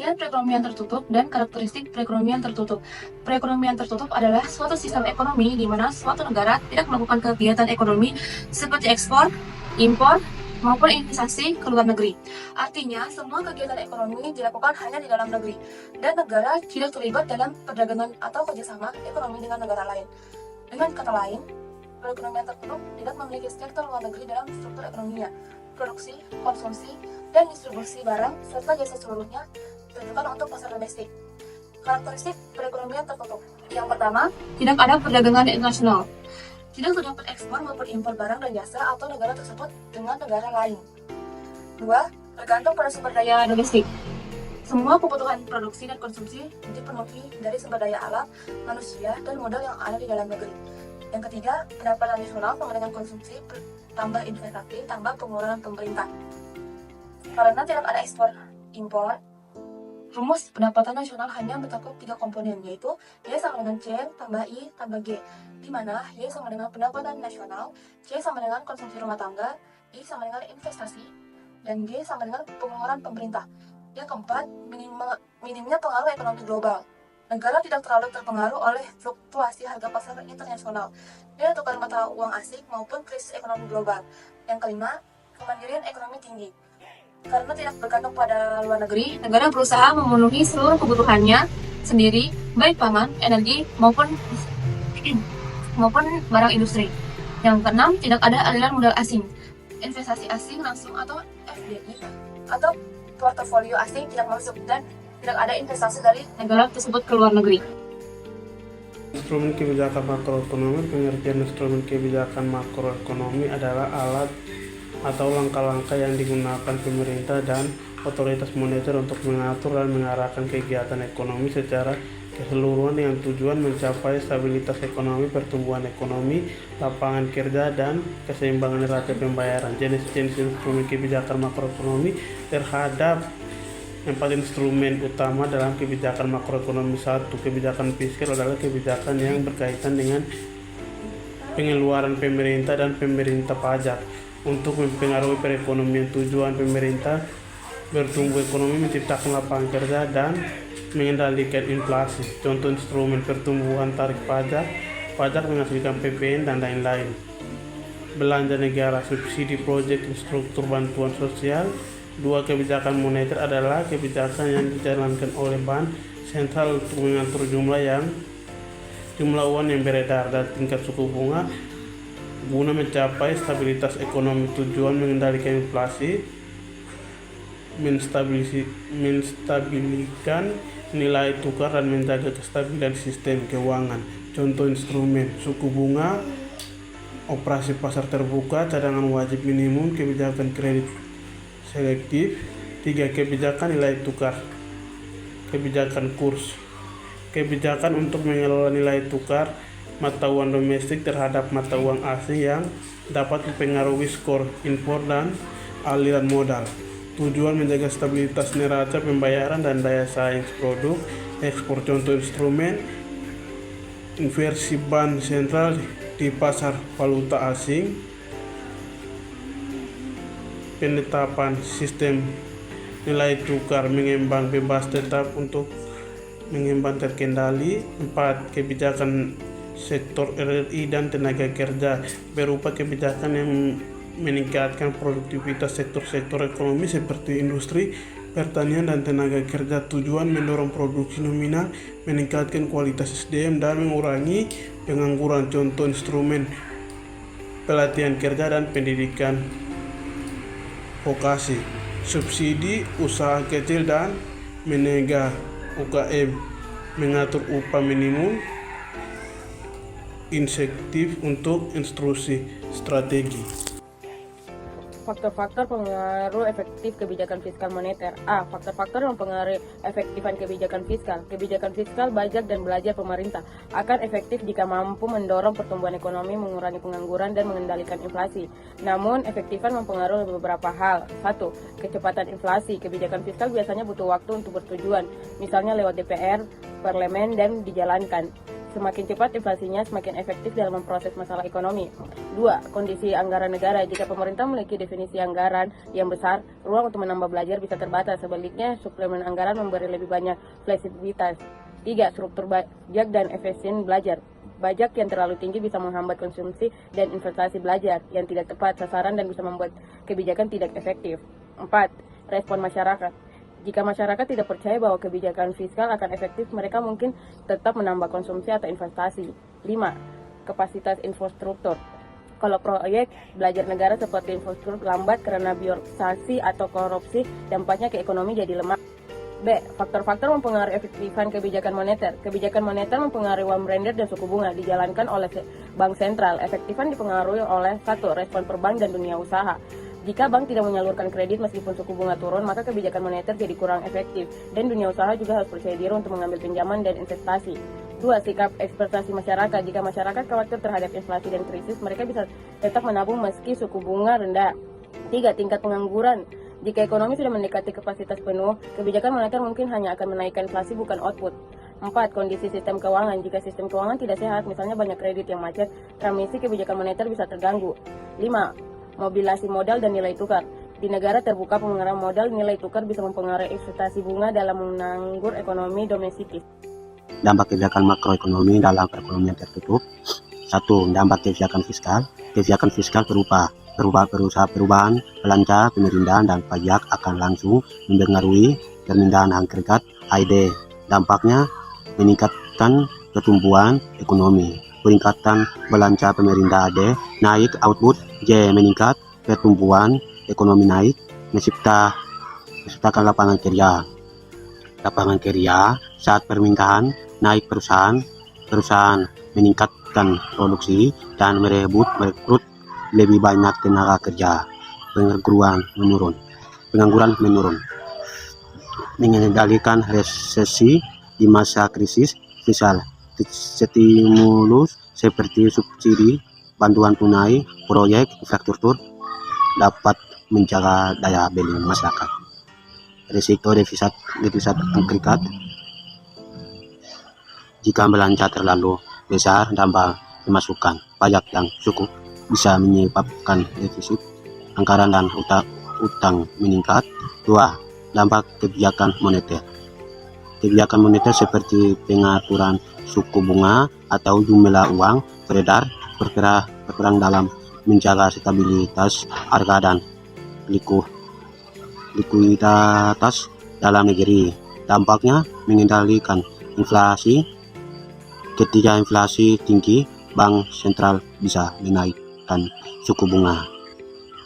Pengertian perekonomian tertutup dan karakteristik perekonomian tertutup. Perekonomian tertutup adalah suatu sistem ekonomi di mana suatu negara tidak melakukan kegiatan ekonomi seperti ekspor, impor, maupun investasi ke luar negeri. Artinya, semua kegiatan ekonomi dilakukan hanya di dalam negeri, dan negara tidak terlibat dalam perdagangan atau kerjasama ekonomi dengan negara lain. Dengan kata lain, perekonomian tertutup tidak memiliki sektor luar negeri dalam struktur ekonominya. Produksi, konsumsi, dan distribusi barang serta jasa seluruhnya ditentukan untuk pasar domestik. Karakteristik perekonomian tertutup. Yang pertama, tidak ada perdagangan internasional. Tidak terdapat ekspor maupun impor barang dan jasa atau negara tersebut dengan negara lain. 2. Bergantung pada sumber daya domestik. Semua kebutuhan produksi dan konsumsi dipenuhi dari sumber daya alam, manusia, dan modal yang ada di dalam negeri. Yang ketiga, pendapatan nasional sama dengan konsumsi tambah investasi tambah pengeluaran pemerintah. Karena tidak ada ekspor impor, rumus pendapatan nasional hanya mencakup 3 komponen, yaitu Y sama dengan C tambah I tambah G, di mana Y sama dengan pendapatan nasional, C sama dengan konsumsi rumah tangga, I sama dengan investasi, dan G sama dengan pengeluaran pemerintah. Yang keempat, minimnya pengaruh ekonomi global. Negara tidak terlalu terpengaruh oleh fluktuasi harga pasar internasional, nilai tukar mata uang asing maupun krisis ekonomi global. Yang kelima, kemandirian ekonomi tinggi. Karena tidak bergantung pada luar negeri, negara berusaha memenuhi seluruh kebutuhannya sendiri, baik pangan, energi, maupun barang industri. Yang keenam, tidak ada aliran modal asing. Investasi asing langsung atau FDI atau portofolio asing tidak masuk, dan tidak ada investasi dari negara tersebut ke luar negeri. Instrumen kebijakan makroekonomi. Pengertian instrumen kebijakan makroekonomi adalah alat atau langkah-langkah yang digunakan pemerintah dan otoritas moneter untuk mengatur dan mengarahkan kegiatan ekonomi secara keseluruhan dengan tujuan mencapai stabilitas ekonomi, pertumbuhan ekonomi, lapangan kerja, dan keseimbangan neraca pembayaran. Jenis-jenis instrumen kebijakan makroekonomi terhadap 4 instrumen utama dalam kebijakan makroekonomi. 1. Kebijakan fiskal adalah kebijakan yang berkaitan dengan pengeluaran pemerintah dan pemerintah pajak untuk mempengaruhi perekonomian. Tujuan pemerintah bertumbuh ekonomi, menciptakan lapangan kerja, dan mengendalikan inflasi. Contoh instrumen: pertumbuhan tarik pajak, pajak menghasilkan PPN, dan lain-lain. Belanja negara, subsidi proyek, struktur bantuan sosial. 2. Kebijakan moneter adalah kebijakan yang dijalankan oleh bank sentral untuk mengatur jumlah uang yang beredar dan tingkat suku bunga guna mencapai stabilitas ekonomi. Tujuan mengendalikan inflasi, menstabilkan nilai tukar, dan menjaga kestabilan sistem keuangan. Contoh instrumen: suku bunga, operasi pasar terbuka, cadangan wajib minimum, kebijakan kredit selektif. 3. Kebijakan nilai tukar. Kebijakan kurs, kebijakan untuk mengelola nilai tukar mata uang domestik terhadap mata uang asing yang dapat mempengaruhi skor impor dan aliran modal. Tujuan menjaga stabilitas neraca pembayaran dan daya saing produk ekspor. Contoh instrumen: inversi bank sentral di pasar valuta asing, penetapan sistem nilai tukar mengembang bebas tetap untuk mengembang terkendali. 4. Kebijakan sektor RRI dan tenaga kerja berupa kebijakan yang meningkatkan produktivitas sektor-sektor ekonomi seperti industri, pertanian, dan tenaga kerja. Tujuan mendorong produksi nominal, meningkatkan kualitas SDM, dan mengurangi pengangguran. Contoh instrumen: pelatihan kerja dan pendidikan vokasi, subsidi usaha kecil dan menengah UKM, mengatur upah minimum, insentif untuk instruksi strategi. Faktor-faktor pengaruh efektif kebijakan fiskal moneter. A. Faktor-faktor yang mempengaruhi efektifan kebijakan fiskal. Kebijakan fiskal, pajak, dan belajar pemerintah akan efektif jika mampu mendorong pertumbuhan ekonomi, mengurangi pengangguran, dan mengendalikan inflasi. Namun, efektifan mempengaruhi beberapa hal. 1. Kecepatan inflasi. Kebijakan fiskal biasanya butuh waktu untuk bertujuan, misalnya lewat DPR, parlemen, dan dijalankan. Semakin cepat inflasinya, semakin efektif dalam memproses masalah ekonomi. 2. Kondisi anggaran negara. Jika pemerintah memiliki definisi anggaran yang besar, ruang untuk menambah belajar bisa terbatas. Sebaliknya, suplemen anggaran memberi lebih banyak fleksibilitas. 3. Struktur pajak dan efisien belajar. Pajak yang terlalu tinggi bisa menghambat konsumsi dan investasi belajar yang tidak tepat sasaran dan bisa membuat kebijakan tidak efektif. 4. Respon masyarakat. Jika masyarakat tidak percaya bahwa kebijakan fiskal akan efektif, mereka mungkin tetap menambah konsumsi atau investasi. 5. Kapasitas infrastruktur. Kalau proyek belajar negara seperti infrastruktur lambat karena birokrasi atau korupsi, dampaknya ke ekonomi jadi lemah. B. Faktor-faktor mempengaruhi efektifan kebijakan moneter. Kebijakan moneter mempengaruhi uang branded dan suku bunga dijalankan oleh bank sentral. Efektifan dipengaruhi oleh 1. Respon perbank dan dunia usaha. Jika bank tidak menyalurkan kredit meskipun suku bunga turun, maka kebijakan moneter jadi kurang efektif. Dan dunia usaha juga harus percaya diri untuk mengambil pinjaman dan investasi. 2. Sikap ekspektasi masyarakat. Jika masyarakat khawatir terhadap inflasi dan krisis, mereka bisa tetap menabung meski suku bunga rendah. 3. Tingkat pengangguran. Jika ekonomi sudah mendekati kapasitas penuh, kebijakan moneter mungkin hanya akan menaikkan inflasi bukan output. 4. Kondisi sistem keuangan. Jika sistem keuangan tidak sehat, misalnya banyak kredit yang macet, transmisi kebijakan moneter bisa terganggu. 5. Mobilisasi modal dan nilai tukar. Di negara terbuka, pengeluaran modal nilai tukar bisa mempengaruhi ekspektasi bunga dalam menanggur ekonomi domestik. Dampak kebijakan makroekonomi dalam perekonomian tertutup. 1. Dampak kebijakan fiskal. Kebijakan fiskal berupa perubahan belanja, pemerintahan, dan pajak akan langsung mempengaruhi permintaan agregat (AID). Dampaknya meningkatkan pertumbuhan ekonomi. Peningkatan belanja pemerintah AD naik, output J meningkat, pertumbuhan ekonomi naik, menciptakan lapangan kerja. Lapangan kerja saat permintaan naik, perusahaan meningkatkan produksi dan merekrut lebih banyak tenaga kerja. Pengangguran menurun. Mengendalikan resesi di masa krisis fiskal. Stimulus seperti subsidi, bantuan tunai, proyek infrastruktur dapat menjaga daya beli masyarakat. Risiko defisit agregat. Jika belanja terlalu besar tanpa pemasukan pajak yang cukup, bisa menyebabkan defisit anggaran dan utang meningkat. 2. Dampak kebijakan moneter. Kebijakan moneter seperti pengaturan suku bunga atau jumlah uang beredar berperan dalam menjaga stabilitas harga dan likuiditas dalam negeri. Dampaknya mengendalikan inflasi. Ketika inflasi tinggi, bank sentral bisa menaikkan suku bunga.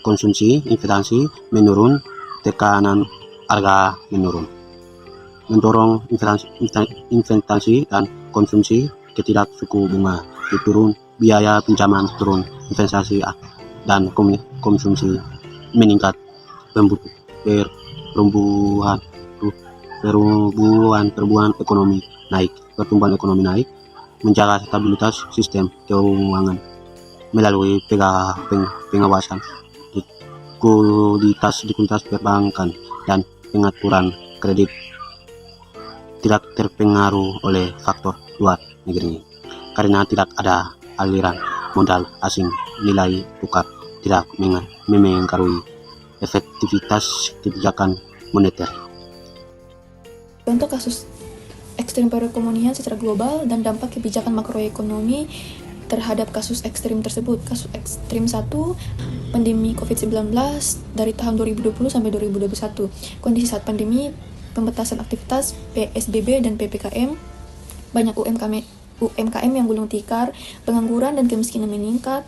Konsumsi investasi menurun, tekanan harga menurun. Mendorong investasi dan konsumsi, ketika suku bunga turun, biaya pinjaman turun, investasi dan konsumsi meningkat. Pertumbuhan ekonomi naik, menjaga stabilitas sistem keuangan melalui pengawasan likuiditas perbankan dan pengaturan kredit. Tidak terpengaruh oleh faktor luar negeri karena tidak ada aliran modal asing. Nilai tukar tidak mempengaruhi efektivitas kebijakan moneter. Contoh kasus ekstrim perekonomian secara global dan dampak kebijakan makroekonomi terhadap kasus ekstrim tersebut. Kasus ekstrim 1, pandemi COVID-19 dari tahun 2020 sampai 2021. Kondisi saat pandemi, pembatasan aktivitas, PSBB dan PPKM, banyak UMKM yang gulung tikar, pengangguran dan kemiskinan meningkat,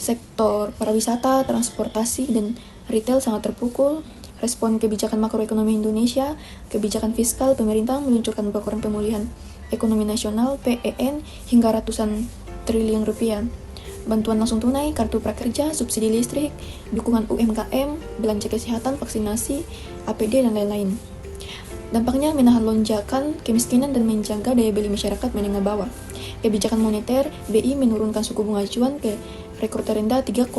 sektor pariwisata, transportasi, dan retail sangat terpukul. Respon kebijakan makroekonomi Indonesia, kebijakan fiskal, pemerintah meluncurkan program pemulihan ekonomi nasional (PEN) hingga ratusan triliun rupiah. Bantuan langsung tunai, kartu prakerja, subsidi listrik, dukungan UMKM, belanja kesehatan, vaksinasi, APD, dan lain-lain. Dampaknya menahan lonjakan kemiskinan dan menjaga daya beli masyarakat menengah bawah. Kebijakan moneter, BI menurunkan suku bunga acuan ke rekor terendah 3,5%,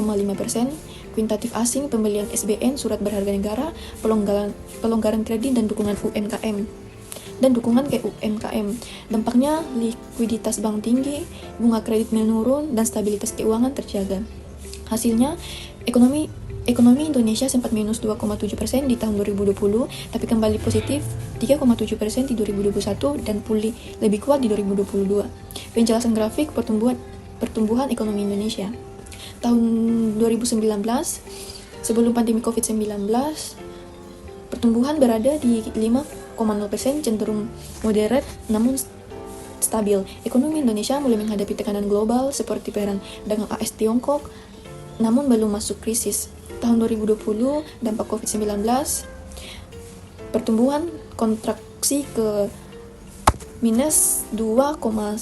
kuantitatif asing, pembelian SBN, surat berharga negara, pelonggaran kredit, dan dukungan UMKM. dan dukungan ke UMKM. Dampaknya likuiditas bank tinggi, bunga kredit menurun, dan stabilitas keuangan terjaga. Hasilnya, ekonomi Indonesia sempat minus 2,7% di tahun 2020, tapi kembali positif 3,7% di 2021 dan pulih lebih kuat di 2022. Penjelasan grafik pertumbuhan ekonomi Indonesia. Tahun 2019, sebelum pandemi COVID-19, pertumbuhan berada di 5,0%, cenderung moderat namun stabil. Ekonomi Indonesia mulai menghadapi tekanan global seperti perang dagang AS Tiongkok, namun belum masuk krisis. Tahun 2020, dampak COVID-19, pertumbuhan kontraksi ke minus 2,1%.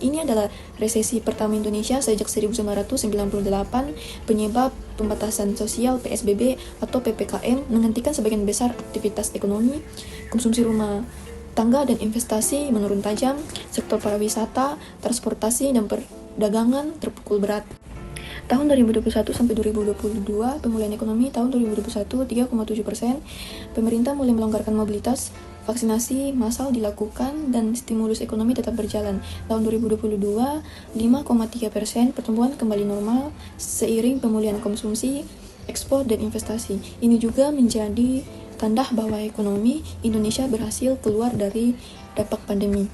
Ini adalah resesi pertama Indonesia sejak 1998. Penyebab pembatasan sosial PSBB atau PPKM menghentikan sebagian besar aktivitas ekonomi, konsumsi rumah tangga dan investasi menurun tajam, sektor pariwisata, transportasi, dan perdagangan terpukul berat. Tahun 2021 sampai 2022, pemulihan ekonomi tahun 2021 3,7%. Pemerintah mulai melonggarkan mobilitas, vaksinasi massal dilakukan, dan stimulus ekonomi tetap berjalan. Tahun 2022, 5,3%, pertumbuhan kembali normal seiring pemulihan konsumsi, ekspor, dan investasi. Ini juga menjadi tanda bahwa ekonomi Indonesia berhasil keluar dari dampak pandemi.